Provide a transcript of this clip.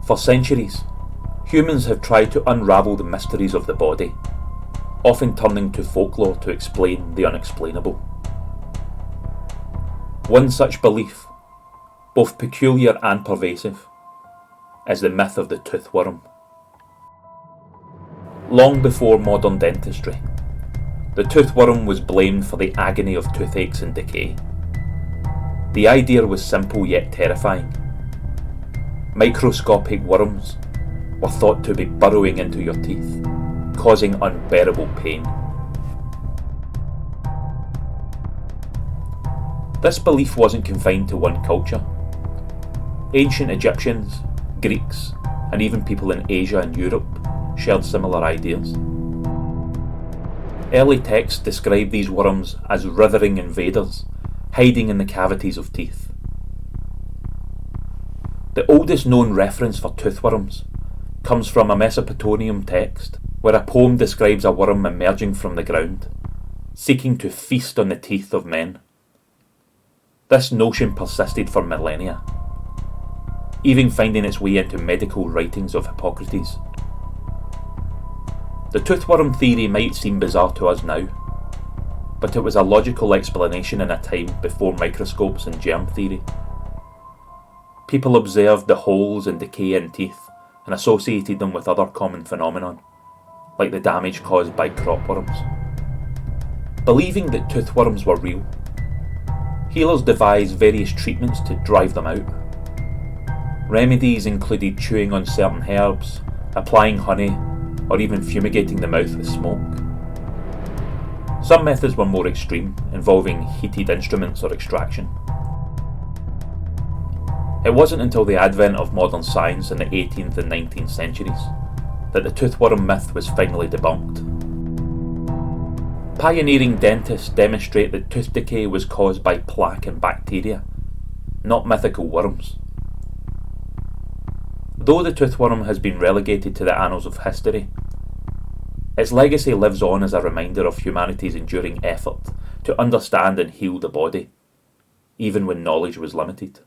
For centuries, humans have tried to unravel the mysteries of the body, often turning to folklore to explain the unexplainable. One such belief, both peculiar and pervasive, is the myth of the toothworm. Long before modern dentistry, the toothworm was blamed for the agony of toothaches and decay. The idea was simple yet terrifying. Microscopic worms were thought to be burrowing into your teeth, causing unbearable pain. This belief wasn't confined to one culture. Ancient Egyptians, Greeks, and even people in Asia and Europe shared similar ideas. Early texts describe these worms as writhing invaders, hiding in the cavities of teeth. The oldest known reference for toothworms comes from a Mesopotamian text where a poem describes a worm emerging from the ground, seeking to feast on the teeth of men. This notion persisted for millennia, even finding its way into medical writings of Hippocrates. The toothworm theory might seem bizarre to us now, but it was a logical explanation in a time before microscopes and germ theory. People observed the holes and decay in teeth and associated them with other common phenomena, like the damage caused by cropworms. Believing that toothworms were real, healers devised various treatments to drive them out. Remedies included chewing on certain herbs, applying honey, or even fumigating the mouth with smoke. Some methods were more extreme, involving heated instruments or extraction. It wasn't until the advent of modern science in the 18th and 19th centuries that the toothworm myth was finally debunked. Pioneering dentists demonstrate that tooth decay was caused by plaque and bacteria, not mythical worms. Though the toothworm has been relegated to the annals of history, its legacy lives on as a reminder of humanity's enduring effort to understand and heal the body, even when knowledge was limited.